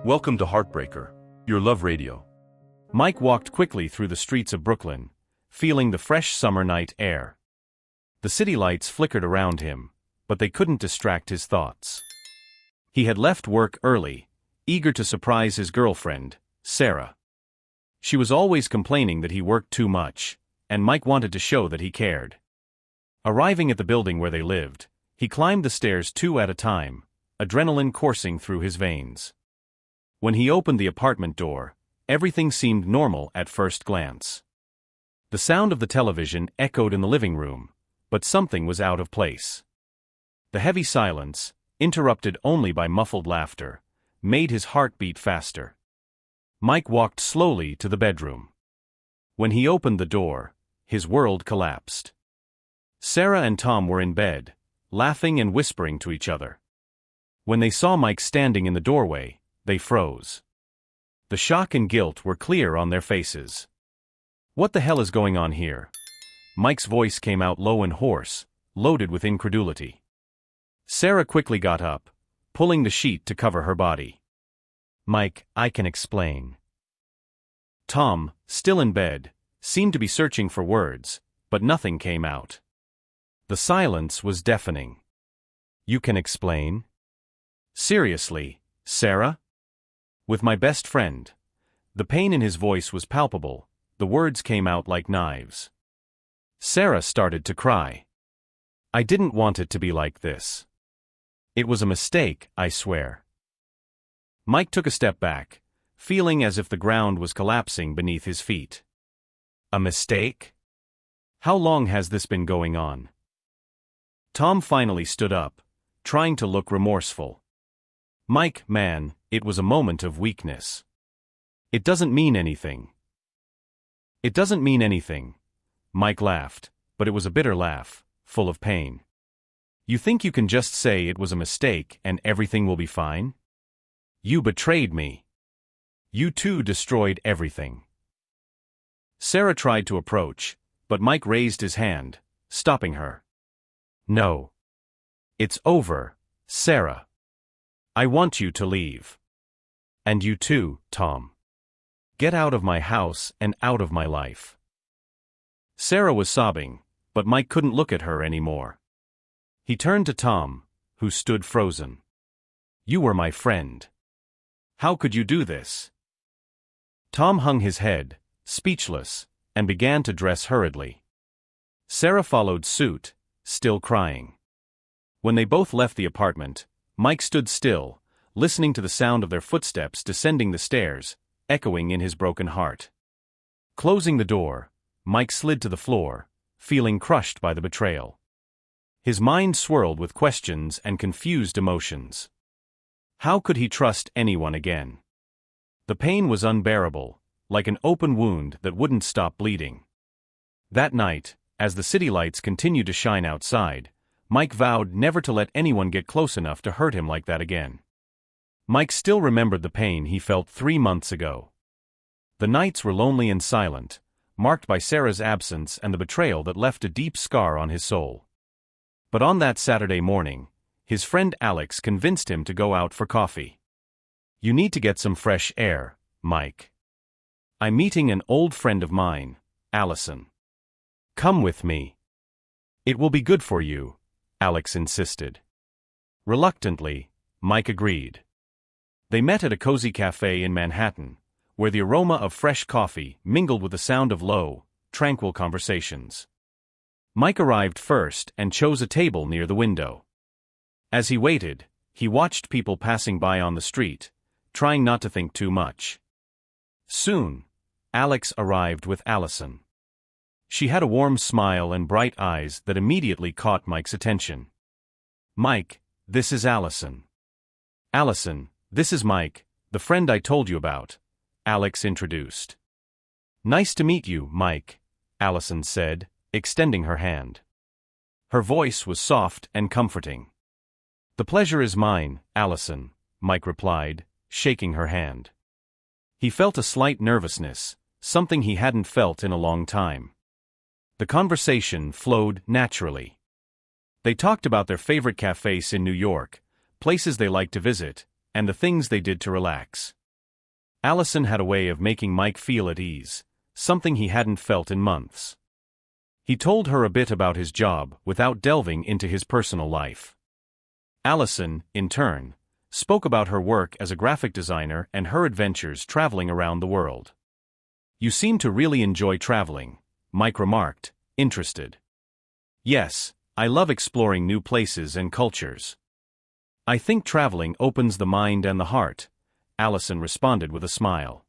Welcome to Heartbreaker, your love radio. Mike walked quickly through the streets of Brooklyn, feeling the fresh summer night air. The city lights flickered around him, but they couldn't distract his thoughts. He had left work early, eager to surprise his girlfriend, Sarah. She was always complaining that he worked too much, and Mike wanted to show that he cared. Arriving at the building where they lived, he climbed the stairs two at a time, adrenaline coursing through his veins. When he opened the apartment door, everything seemed normal at first glance. The sound of the television echoed in the living room, but something was out of place. The heavy silence, interrupted only by muffled laughter, made his heart beat faster. Mike walked slowly to the bedroom. When he opened the door, his world collapsed. Sarah and Tom were in bed, laughing and whispering to each other. When they saw Mike standing in the doorway, they froze. The shock and guilt were clear on their faces. "What the hell is going on here?" Mike's voice came out low and hoarse, loaded with incredulity. Sarah quickly got up, pulling the sheet to cover her body. "Mike, I can explain." Tom, still in bed, seemed to be searching for words, but nothing came out. The silence was deafening. "You can explain?" "Seriously, Sarah?" "With my best friend." The pain in his voice was palpable, the words came out like knives. Sarah started to cry. "I didn't want it to be like this. It was a mistake, I swear." Mike took a step back, feeling as if the ground was collapsing beneath his feet. "A mistake? How long has this been going on?" Tom finally stood up, trying to look remorseful. "Mike, man, it was a moment of weakness. It doesn't mean anything." "It doesn't mean anything." Mike laughed, but it was a bitter laugh, full of pain. "You think you can just say it was a mistake and everything will be fine? You betrayed me. You too destroyed everything." Sarah tried to approach, but Mike raised his hand, stopping her. "No. It's over, Sarah. I want you to leave. And you too, Tom. Get out of my house and out of my life." Sarah was sobbing, but Mike couldn't look at her anymore. He turned to Tom, who stood frozen. "You were my friend. How could you do this?" Tom hung his head, speechless, and began to dress hurriedly. Sarah followed suit, still crying. When they both left the apartment, Mike stood still, listening to the sound of their footsteps descending the stairs, echoing in his broken heart. Closing the door, Mike slid to the floor, feeling crushed by the betrayal. His mind swirled with questions and confused emotions. How could he trust anyone again? The pain was unbearable, like an open wound that wouldn't stop bleeding. That night, as the city lights continued to shine outside, Mike vowed never to let anyone get close enough to hurt him like that again. Mike still remembered the pain he felt 3 months ago. The nights were lonely and silent, marked by Sarah's absence and the betrayal that left a deep scar on his soul. But on that Saturday morning, his friend Alex convinced him to go out for coffee. "You need to get some fresh air, Mike. I'm meeting an old friend of mine, Allison. Come with me. It will be good for you," Alex insisted. Reluctantly, Mike agreed. They met at a cozy cafe in Manhattan, where the aroma of fresh coffee mingled with the sound of low, tranquil conversations. Mike arrived first and chose a table near the window. As he waited, he watched people passing by on the street, trying not to think too much. Soon, Alex arrived with Allison. She had a warm smile and bright eyes that immediately caught Mike's attention. "Mike, this is Allison." "Allison, this is Mike, the friend I told you about," Alex introduced. "Nice to meet you, Mike," Allison said, extending her hand. Her voice was soft and comforting. "The pleasure is mine, Allison," Mike replied, shaking her hand. He felt a slight nervousness, something he hadn't felt in a long time. The conversation flowed naturally. They talked about their favorite cafes in New York, places they liked to visit, and the things they did to relax. Allison had a way of making Mike feel at ease, something he hadn't felt in months. He told her a bit about his job without delving into his personal life. Allison, in turn, spoke about her work as a graphic designer and her adventures traveling around the world. "You seem to really enjoy traveling," Mike remarked, interested. "Yes, I love exploring new places and cultures. I think traveling opens the mind and the heart," Allison responded with a smile.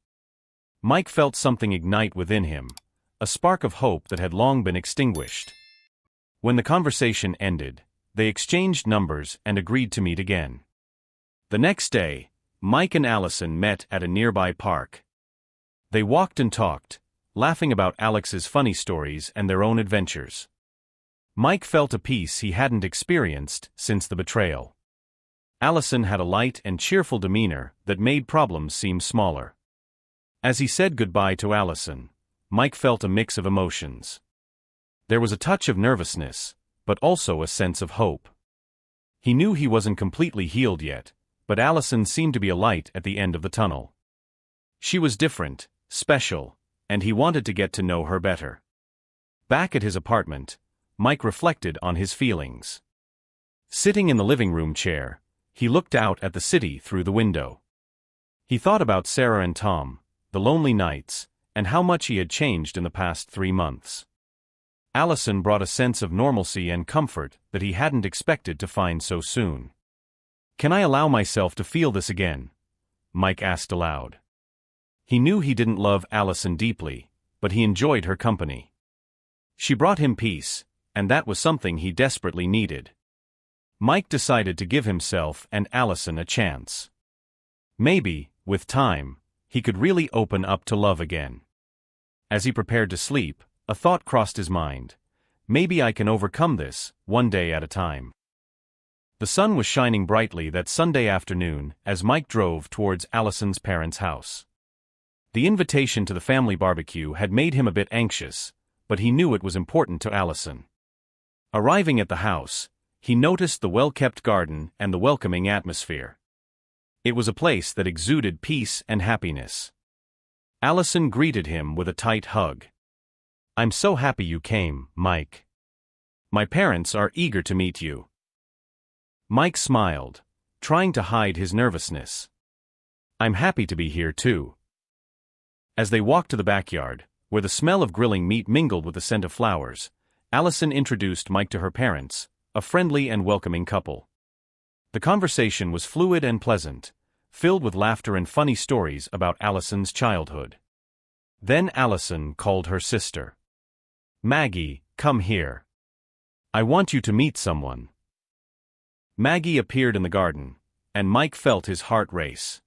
Mike felt something ignite within him, a spark of hope that had long been extinguished. When the conversation ended, they exchanged numbers and agreed to meet again. The next day, Mike and Allison met at a nearby park. They walked and talked, laughing about Alex's funny stories and their own adventures. Mike felt a peace he hadn't experienced since the betrayal. Allison had a light and cheerful demeanor that made problems seem smaller. As he said goodbye to Allison, Mike felt a mix of emotions. There was a touch of nervousness, but also a sense of hope. He knew he wasn't completely healed yet, but Allison seemed to be a light at the end of the tunnel. She was different, special, and he wanted to get to know her better. Back at his apartment, Mike reflected on his feelings. Sitting in the living room chair, he looked out at the city through the window. He thought about Sarah and Tom, the lonely nights, and how much he had changed in the past 3 months. Allison brought a sense of normalcy and comfort that he hadn't expected to find so soon. "Can I allow myself to feel this again?" Mike asked aloud. He knew he didn't love Allison deeply, but he enjoyed her company. She brought him peace, and that was something he desperately needed. Mike decided to give himself and Allison a chance. Maybe, with time, he could really open up to love again. As he prepared to sleep, a thought crossed his mind. Maybe I can overcome this, one day at a time. The sun was shining brightly that Sunday afternoon as Mike drove towards Allison's parents' house. The invitation to the family barbecue had made him a bit anxious, but he knew it was important to Allison. Arriving at the house, he noticed the well-kept garden and the welcoming atmosphere. It was a place that exuded peace and happiness. Allison greeted him with a tight hug. "I'm so happy you came, Mike. My parents are eager to meet you." Mike smiled, trying to hide his nervousness. "I'm happy to be here too." As they walked to the backyard, where the smell of grilling meat mingled with the scent of flowers, Allison introduced Mike to her parents, a friendly and welcoming couple. The conversation was fluid and pleasant, filled with laughter and funny stories about Allison's childhood. Then Allison called her sister. "Maggie, come here. I want you to meet someone." Maggie appeared in the garden, and Mike felt his heart race.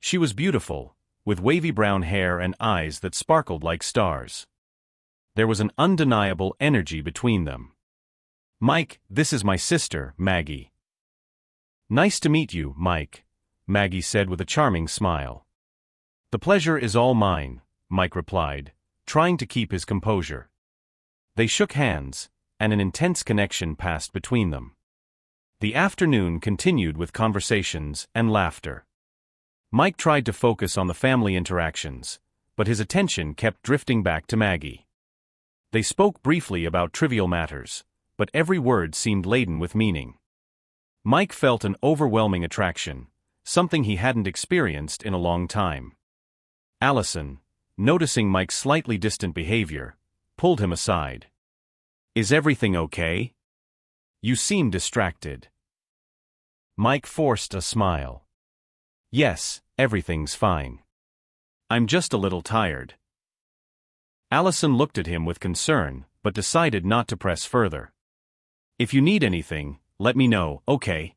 She was beautiful, with wavy brown hair and eyes that sparkled like stars. There was an undeniable energy between them. "Mike, this is my sister, Maggie." "Nice to meet you, Mike," Maggie said with a charming smile. "The pleasure is all mine," Mike replied, trying to keep his composure. They shook hands, and an intense connection passed between them. The afternoon continued with conversations and laughter. Mike tried to focus on the family interactions, but his attention kept drifting back to Maggie. They spoke briefly about trivial matters, but every word seemed laden with meaning. Mike felt an overwhelming attraction, something he hadn't experienced in a long time. Allison, noticing Mike's slightly distant behavior, pulled him aside. "Is everything okay? You seem distracted." Mike forced a smile. "Yes, everything's fine. I'm just a little tired." Allison looked at him with concern, but decided not to press further. "If you need anything, let me know, okay?"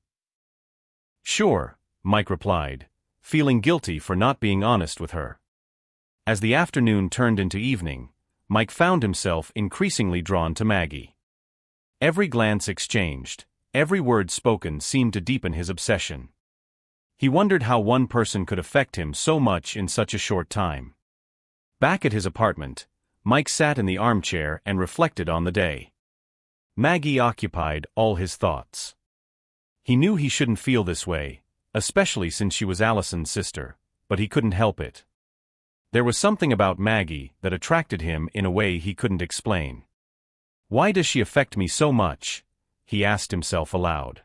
"Sure," Mike replied, feeling guilty for not being honest with her. As the afternoon turned into evening, Mike found himself increasingly drawn to Maggie. Every glance exchanged, every word spoken seemed to deepen his obsession. He wondered how one person could affect him so much in such a short time. Back at his apartment, Mike sat in the armchair and reflected on the day. Maggie occupied all his thoughts. He knew he shouldn't feel this way, especially since she was Allison's sister, but he couldn't help it. There was something about Maggie that attracted him in a way he couldn't explain. Why does she affect me so much? He asked himself aloud.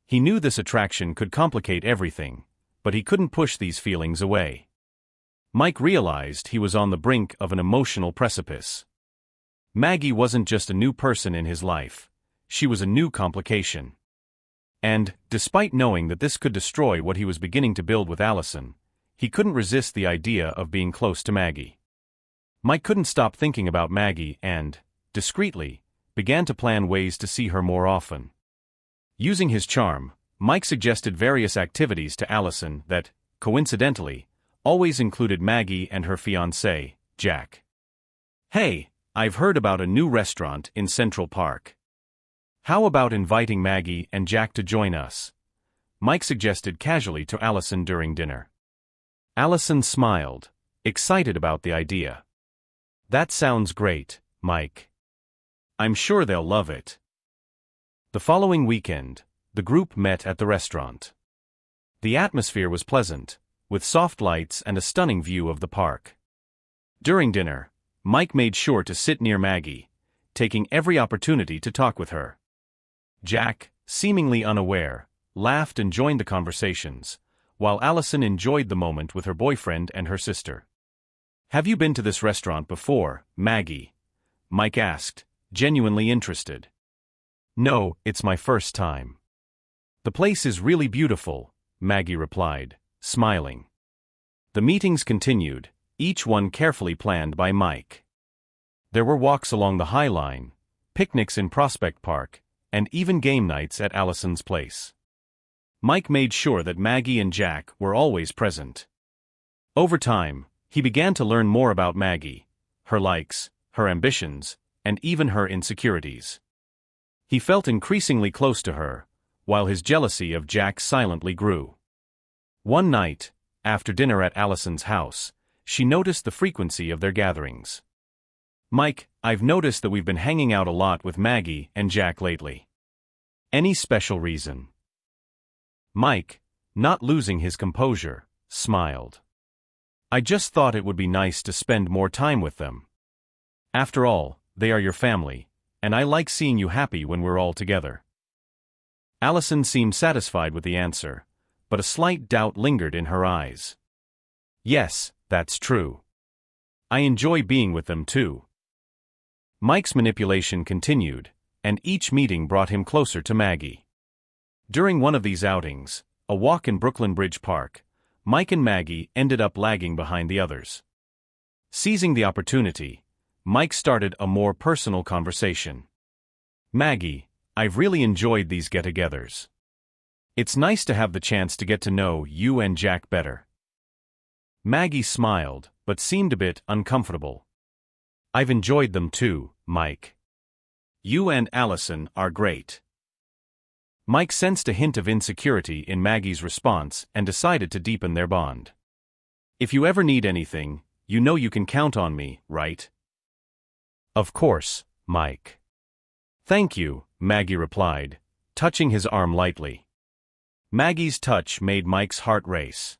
He knew this attraction could complicate everything, but he couldn't push these feelings away. Mike realized he was on the brink of an emotional precipice. Maggie wasn't just a new person in his life, she was a new complication. And, despite knowing that this could destroy what he was beginning to build with Allison, he couldn't resist the idea of being close to Maggie. Mike couldn't stop thinking about Maggie and, discreetly, began to plan ways to see her more often. Using his charm, Mike suggested various activities to Allison that, coincidentally, always included Maggie and her fiancé, Jack. "Hey, I've heard about a new restaurant in Central Park. How about inviting Maggie and Jack to join us?" Mike suggested casually to Allison during dinner. Allison smiled, excited about the idea. "That sounds great, Mike. I'm sure they'll love it." The following weekend, the group met at the restaurant. The atmosphere was pleasant, with soft lights and a stunning view of the park. During dinner, Mike made sure to sit near Maggie, taking every opportunity to talk with her. Jack, seemingly unaware, laughed and joined the conversations, while Allison enjoyed the moment with her boyfriend and her sister. "Have you been to this restaurant before, Maggie?" Mike asked, genuinely interested. "No, it's my first time." "The place is really beautiful," Maggie replied, smiling. The meetings continued, each one carefully planned by Mike. There were walks along the High Line, picnics in Prospect Park, and even game nights at Allison's place. Mike made sure that Maggie and Jack were always present. Over time, he began to learn more about Maggie, her likes, her ambitions, and even her insecurities. He felt increasingly close to her, while his jealousy of Jack silently grew. One night, after dinner at Allison's house, she noticed the frequency of their gatherings. "Mike, I've noticed that we've been hanging out a lot with Maggie and Jack lately. Any special reason?" Mike, not losing his composure, smiled. "I just thought it would be nice to spend more time with them. After all, they are your family, and I like seeing you happy when we're all together." Allison seemed satisfied with the answer, but a slight doubt lingered in her eyes. "Yes, that's true. I enjoy being with them too." Mike's manipulation continued, and each meeting brought him closer to Maggie. During one of these outings, a walk in Brooklyn Bridge Park, Mike and Maggie ended up lagging behind the others. Seizing the opportunity, Mike started a more personal conversation. "Maggie, I've really enjoyed these get-togethers. It's nice to have the chance to get to know you and Jack better." Maggie smiled, but seemed a bit uncomfortable. "I've enjoyed them too, Mike. You and Allison are great." Mike sensed a hint of insecurity in Maggie's response and decided to deepen their bond. "If you ever need anything, you know you can count on me, right?" "Of course, Mike." "Thank you," Maggie replied, touching his arm lightly. Maggie's touch made Mike's heart race.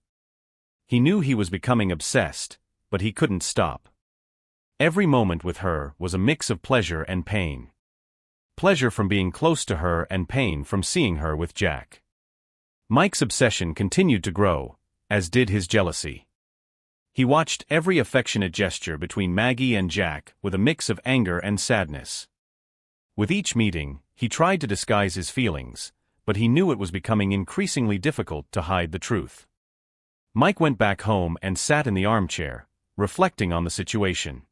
He knew he was becoming obsessed, but he couldn't stop. Every moment with her was a mix of pleasure and pain. Pleasure from being close to her and pain from seeing her with Jack. Mike's obsession continued to grow, as did his jealousy. He watched every affectionate gesture between Maggie and Jack with a mix of anger and sadness. With each meeting, he tried to disguise his feelings, but he knew it was becoming increasingly difficult to hide the truth. Mike went back home and sat in the armchair, reflecting on the situation.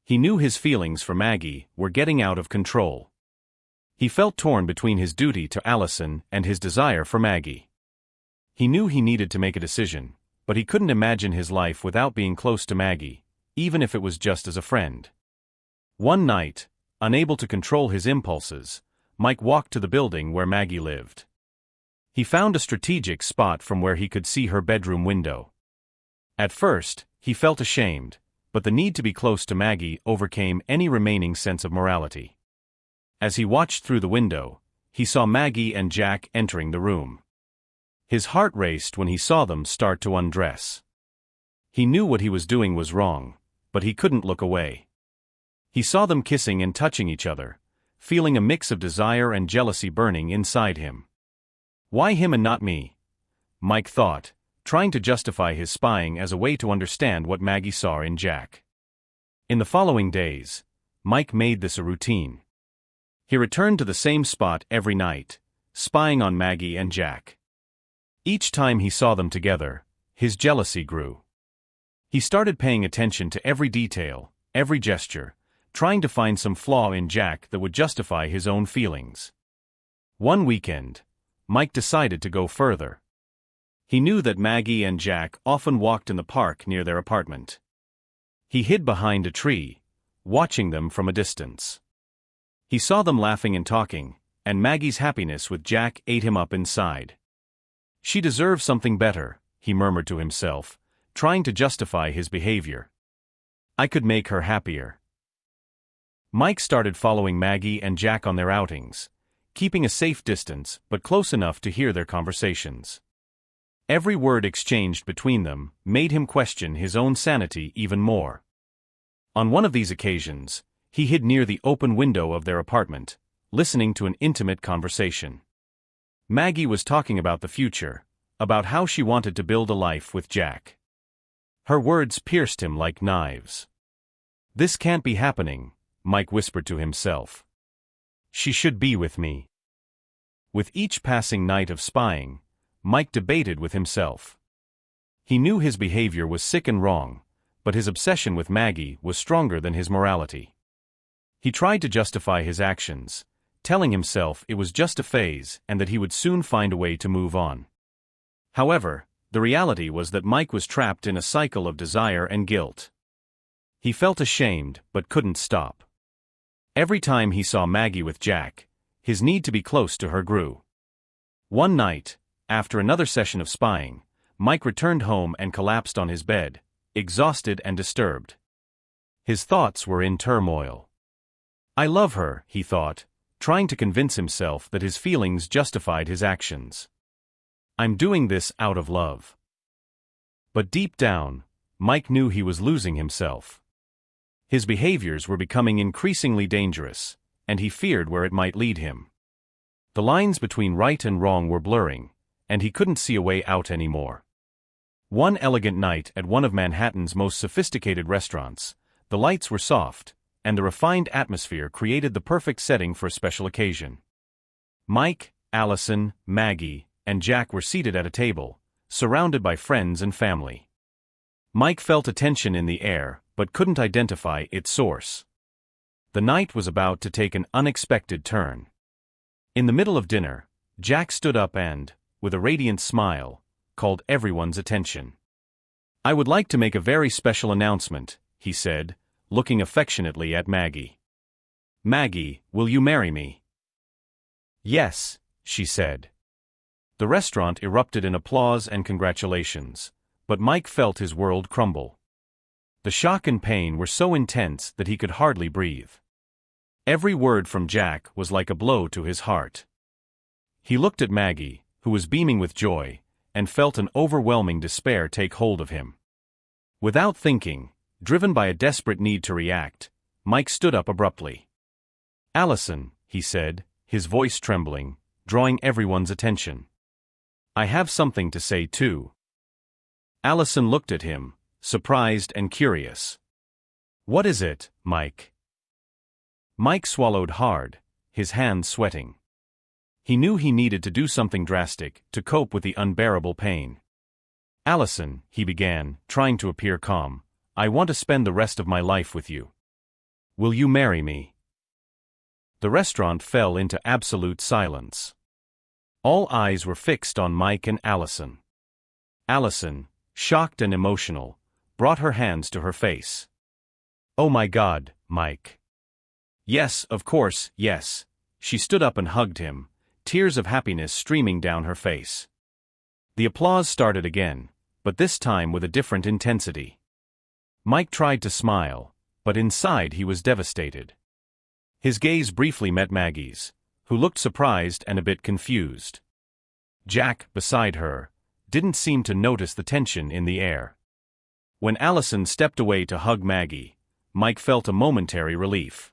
He knew his feelings for Maggie were getting out of control. He felt torn between his duty to Allison and his desire for Maggie. He knew he needed to make a decision, but he couldn't imagine his life without being close to Maggie, even if it was just as a friend. One night, unable to control his impulses, Mike walked to the building where Maggie lived. He found a strategic spot from where he could see her bedroom window. At first, he felt ashamed, but the need to be close to Maggie overcame any remaining sense of morality. As he watched through the window, he saw Maggie and Jack entering the room. His heart raced when he saw them start to undress. He knew what he was doing was wrong, but he couldn't look away. He saw them kissing and touching each other, feeling a mix of desire and jealousy burning inside him. Why him and not me? Mike thought, trying to justify his spying as a way to understand what Maggie saw in Jack. In the following days, Mike made this a routine. He returned to the same spot every night, spying on Maggie and Jack. Each time he saw them together, his jealousy grew. He started paying attention to every detail, every gesture, trying to find some flaw in Jack that would justify his own feelings. One weekend, Mike decided to go further. He knew that Maggie and Jack often walked in the park near their apartment. He hid behind a tree, watching them from a distance. He saw them laughing and talking, and Maggie's happiness with Jack ate him up inside. She deserves something better, he murmured to himself, trying to justify his behavior. I could make her happier. Mike started following Maggie and Jack on their outings, keeping a safe distance but close enough to hear their conversations. Every word exchanged between them made him question his own sanity even more. On one of these occasions, he hid near the open window of their apartment, listening to an intimate conversation. Maggie was talking about the future, about how she wanted to build a life with Jack. Her words pierced him like knives. This can't be happening, Mike whispered to himself. She should be with me. With each passing night of spying, Mike debated with himself. He knew his behavior was sick and wrong, but his obsession with Maggie was stronger than his morality. He tried to justify his actions, telling himself it was just a phase and that he would soon find a way to move on. However, the reality was that Mike was trapped in a cycle of desire and guilt. He felt ashamed but couldn't stop. Every time he saw Maggie with Jack, his need to be close to her grew. One night, after another session of spying, Mike returned home and collapsed on his bed, exhausted and disturbed. His thoughts were in turmoil. I love her, he thought, trying to convince himself that his feelings justified his actions. I'm doing this out of love. But deep down, Mike knew he was losing himself. His behaviors were becoming increasingly dangerous, and he feared where it might lead him. The lines between right and wrong were blurring, and he couldn't see a way out anymore. One elegant night at one of Manhattan's most sophisticated restaurants, the lights were soft, and the refined atmosphere created the perfect setting for a special occasion. Mike, Allison, Maggie, and Jack were seated at a table, surrounded by friends and family. Mike felt a tension in the air, but couldn't identify its source. The night was about to take an unexpected turn. In the middle of dinner, Jack stood up and, with a radiant smile, called everyone's attention. I would like to make a very special announcement, he said, looking affectionately at Maggie. Maggie, will you marry me? Yes, she said. The restaurant erupted in applause and congratulations, but Mike felt his world crumble. The shock and pain were so intense that he could hardly breathe. Every word from Jack was like a blow to his heart. He looked at Maggie, who was beaming with joy, and felt an overwhelming despair take hold of him. Without thinking, driven by a desperate need to react, Mike stood up abruptly. Allison, he said, his voice trembling, drawing everyone's attention. I have something to say too. Allison looked at him, surprised and curious. What is it, Mike? Mike swallowed hard, his hands sweating. He knew he needed to do something drastic to cope with the unbearable pain. Allison, he began, trying to appear calm, I want to spend the rest of my life with you. Will you marry me? The restaurant fell into absolute silence. All eyes were fixed on Mike and Allison. Allison, shocked and emotional, brought her hands to her face. Oh my God, Mike. Yes, of course, yes. She stood up and hugged him, tears of happiness streaming down her face. The applause started again, but this time with a different intensity. Mike tried to smile, but inside he was devastated. His gaze briefly met Maggie's, who looked surprised and a bit confused. Jack, beside her, didn't seem to notice the tension in the air. When Allison stepped away to hug Maggie, Mike felt a momentary relief.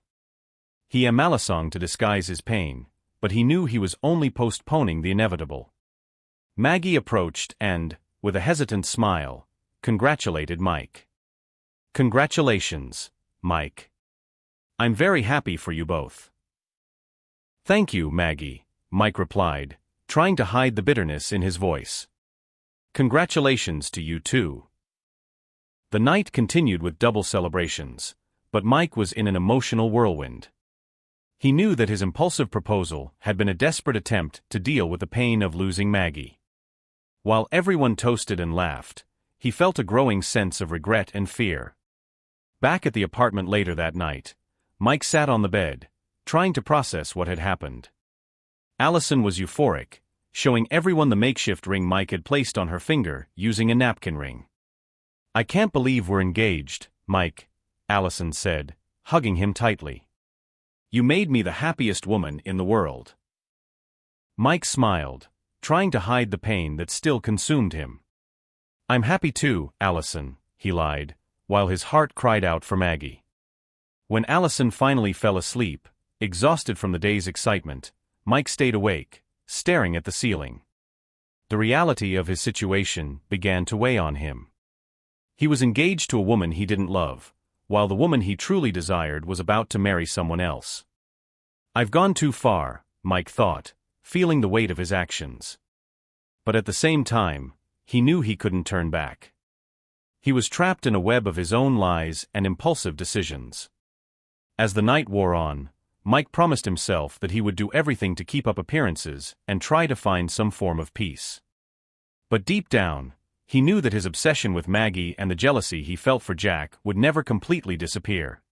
He amalisonged to disguise his pain, but he knew he was only postponing the inevitable. Maggie approached and, with a hesitant smile, congratulated Mike. "Congratulations, Mike. I'm very happy for you both." "Thank you, Maggie," Mike replied, trying to hide the bitterness in his voice. "Congratulations to you too." The night continued with double celebrations, but Mike was in an emotional whirlwind. He knew that his impulsive proposal had been a desperate attempt to deal with the pain of losing Maggie. While everyone toasted and laughed, he felt a growing sense of regret and fear. Back at the apartment later that night, Mike sat on the bed, trying to process what had happened. Allison was euphoric, showing everyone the makeshift ring Mike had placed on her finger using a napkin ring. "I can't believe we're engaged, Mike," Allison said, hugging him tightly. "You made me the happiest woman in the world." Mike smiled, trying to hide the pain that still consumed him. "I'm happy too, Allison," he lied, while his heart cried out for Maggie. When Allison finally fell asleep, exhausted from the day's excitement, Mike stayed awake, staring at the ceiling. The reality of his situation began to weigh on him. He was engaged to a woman he didn't love, while the woman he truly desired was about to marry someone else. "I've gone too far," Mike thought, feeling the weight of his actions. But at the same time, he knew he couldn't turn back. He was trapped in a web of his own lies and impulsive decisions. As the night wore on, Mike promised himself that he would do everything to keep up appearances and try to find some form of peace. But deep down, he knew that his obsession with Maggie and the jealousy he felt for Jack would never completely disappear.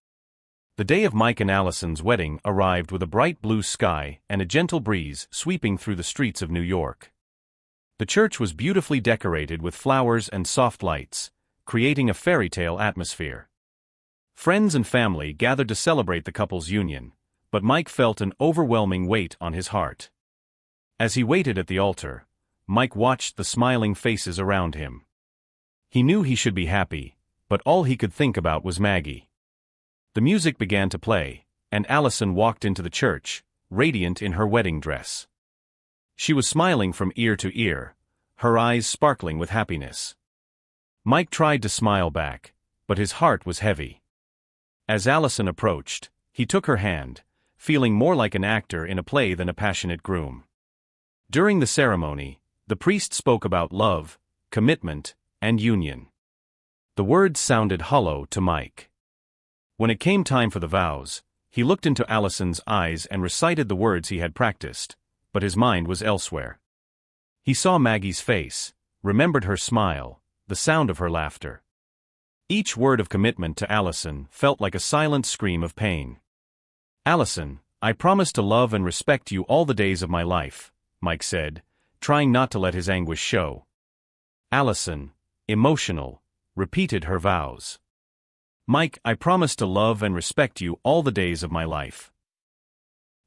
The day of Mike and Allison's wedding arrived with a bright blue sky and a gentle breeze sweeping through the streets of New York. The church was beautifully decorated with flowers and soft lights, creating a fairy tale atmosphere. Friends and family gathered to celebrate the couple's union, but Mike felt an overwhelming weight on his heart. As he waited at the altar, Mike watched the smiling faces around him. He knew he should be happy, but all he could think about was Maggie. The music began to play, and Allison walked into the church, radiant in her wedding dress. She was smiling from ear to ear, her eyes sparkling with happiness. Mike tried to smile back, but his heart was heavy. As Allison approached, he took her hand, feeling more like an actor in a play than a passionate groom. During the ceremony, the priest spoke about love, commitment, and union. The words sounded hollow to Mike. When it came time for the vows, he looked into Allison's eyes and recited the words he had practiced, but his mind was elsewhere. He saw Maggie's face, remembered her smile, the sound of her laughter. Each word of commitment to Allison felt like a silent scream of pain. "Allison, I promise to love and respect you all the days of my life," Mike said, trying not to let his anguish show. Allison, emotional, repeated her vows. "Mike, I promise to love and respect you all the days of my life."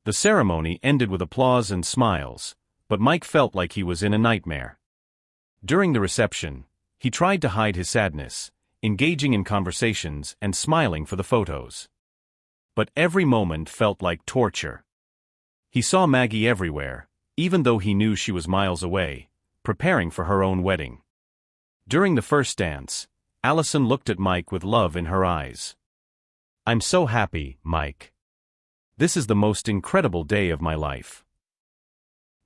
The ceremony ended with applause and smiles, but Mike felt like he was in a nightmare. During the reception, he tried to hide his sadness, engaging in conversations and smiling for the photos. But every moment felt like torture. He saw Maggie everywhere, even though he knew she was miles away, preparing for her own wedding. During the first dance, Allison looked at Mike with love in her eyes. "I'm so happy, Mike. This is the most incredible day of my life."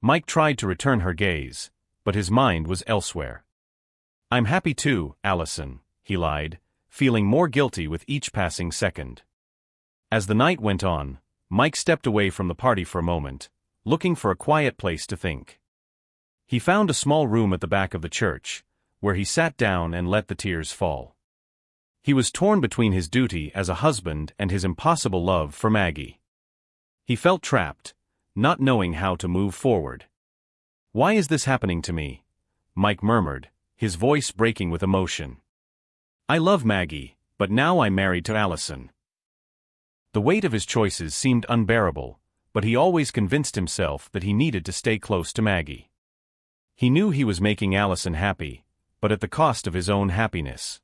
Mike tried to return her gaze, but his mind was elsewhere. "I'm happy too, Allison," he lied, feeling more guilty with each passing second. As the night went on, Mike stepped away from the party for a moment, looking for a quiet place to think. He found a small room at the back of the church, where he sat down and let the tears fall. He was torn between his duty as a husband and his impossible love for Maggie. He felt trapped, not knowing how to move forward. "Why is this happening to me?" Mike murmured, his voice breaking with emotion. "I love Maggie, but now I'm married to Allison." The weight of his choices seemed unbearable, but he always convinced himself that he needed to stay close to Maggie. He knew he was making Allison happy, but at the cost of his own happiness.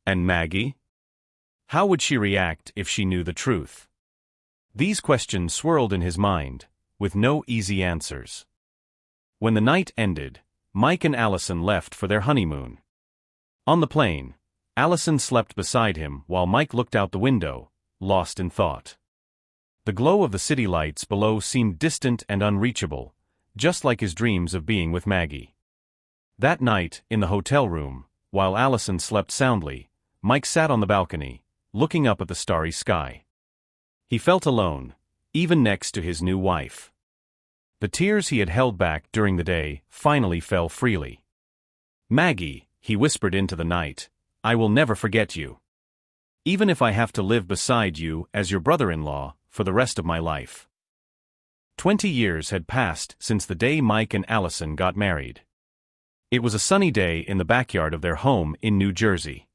And Maggie? How would she react if she knew the truth? These questions swirled in his mind, with no easy answers. When the night ended, Mike and Allison left for their honeymoon. On the plane, Allison slept beside him while Mike looked out the window, lost in thought. The glow of the city lights below seemed distant and unreachable, just like his dreams of being with Maggie. That night, in the hotel room, while Allison slept soundly, Mike sat on the balcony, looking up at the starry sky. He felt alone, even next to his new wife. The tears he had held back during the day finally fell freely. "Maggie," he whispered into the night, "I will never forget you. Even if I have to live beside you as your brother-in-law for the rest of my life." 20 years had passed since the day Mike and Allison got married. It was a sunny day in the backyard of their home in New Jersey.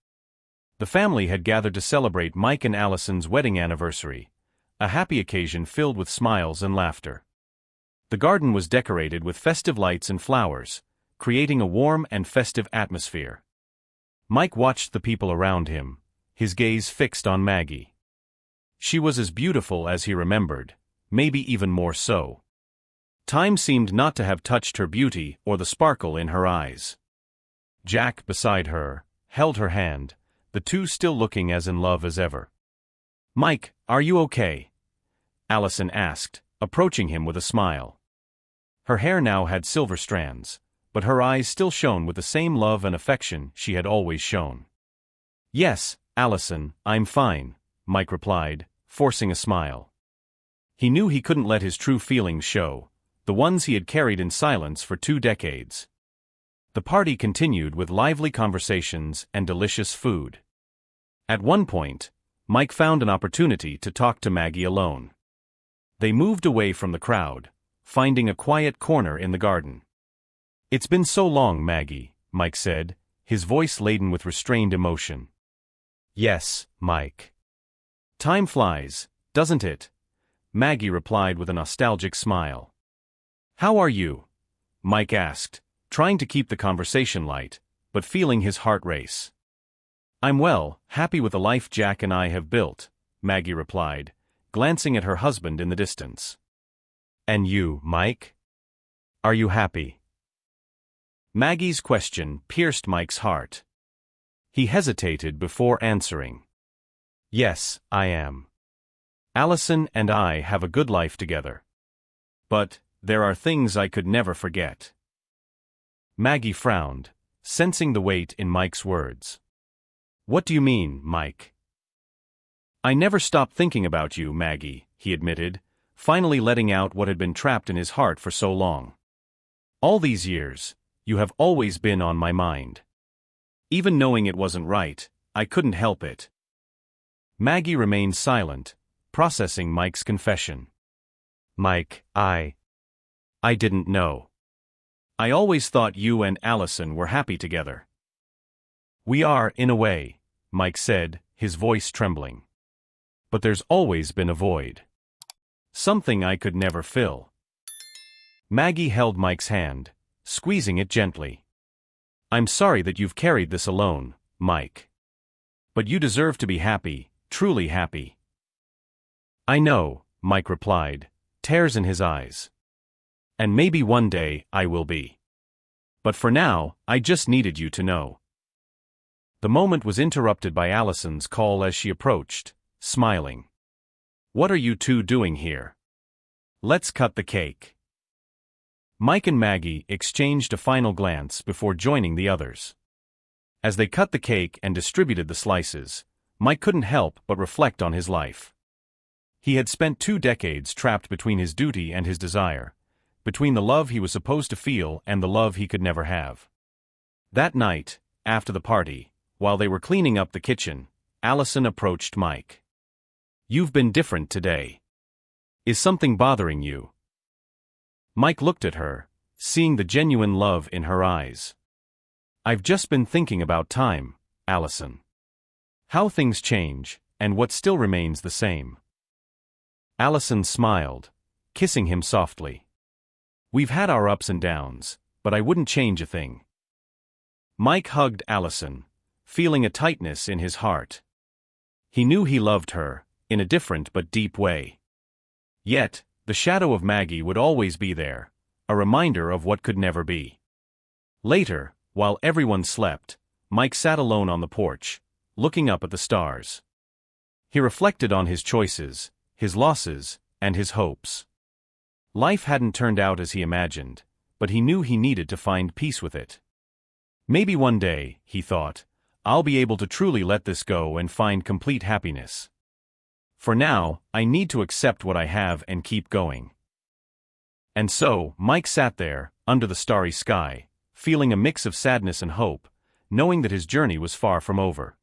The family had gathered to celebrate Mike and Allison's wedding anniversary, a happy occasion filled with smiles and laughter. The garden was decorated with festive lights and flowers, creating a warm and festive atmosphere. Mike watched the people around him, his gaze fixed on Maggie. She was as beautiful as he remembered, maybe even more so. Time seemed not to have touched her beauty or the sparkle in her eyes. Jack, beside her, held her hand, the two still looking as in love as ever. "Mike, are you okay?" Allison asked, approaching him with a smile. Her hair now had silver strands, but her eyes still shone with the same love and affection she had always shown. "Yes, Allison, I'm fine," Mike replied, forcing a smile. He knew he couldn't let his true feelings show, the ones he had carried in silence for 2 decades. The party continued with lively conversations and delicious food. At one point, Mike found an opportunity to talk to Maggie alone. They moved away from the crowd, finding a quiet corner in the garden. "It's been so long, Maggie," Mike said, his voice laden with restrained emotion. "Yes, Mike. Time flies, doesn't it?" Maggie replied with a nostalgic smile. "How are you?" Mike asked, trying to keep the conversation light, but feeling his heart race. "I'm well, happy with the life Jack and I have built," Maggie replied, glancing at her husband in the distance. "And you, Mike? Are you happy?" Maggie's question pierced Mike's heart. He hesitated before answering. "Yes, I am. Allison and I have a good life together. But there are things I could never forget." Maggie frowned, sensing the weight in Mike's words. "What do you mean, Mike?" "I never stopped thinking about you, Maggie," he admitted, finally letting out what had been trapped in his heart for so long. "All these years, you have always been on my mind. Even knowing it wasn't right, I couldn't help it." Maggie remained silent, processing Mike's confession. "Mike, I didn't know. I always thought you and Allison were happy together." "We are, in a way," Mike said, his voice trembling. "But there's always been a void. Something I could never fill." Maggie held Mike's hand, squeezing it gently. "I'm sorry that you've carried this alone, Mike. But you deserve to be happy, truly happy." "I know," Mike replied, tears in his eyes. "And maybe one day I will be. But for now, I just needed you to know." The moment was interrupted by Allison's call as she approached, smiling. "What are you two doing here? Let's cut the cake." Mike and Maggie exchanged a final glance before joining the others. As they cut the cake and distributed the slices, Mike couldn't help but reflect on his life. He had spent 2 decades trapped between his duty and his desire, between the love he was supposed to feel and the love he could never have. That night, after the party, while they were cleaning up the kitchen, Allison approached Mike. "You've been different today. Is something bothering you?" Mike looked at her, seeing the genuine love in her eyes. "I've just been thinking about time, Allison. How things change, and what still remains the same." Allison smiled, kissing him softly. "We've had our ups and downs, but I wouldn't change a thing. Mike hugged Allison, feeling a tightness in his heart. He knew he loved her, in a different but deep way. Yet, the shadow of Maggie would always be there, a reminder of what could never be. Later, while everyone slept, Mike sat alone on the porch, looking up at the stars. He reflected on his choices, his losses, and his hopes. Life hadn't turned out as he imagined, but he knew he needed to find peace with it. Maybe one day, he thought, I'll be able to truly let this go and find complete happiness. For now, I need to accept what I have and keep going. And so, Mike sat there, under the starry sky, feeling a mix of sadness and hope, knowing that his journey was far from over.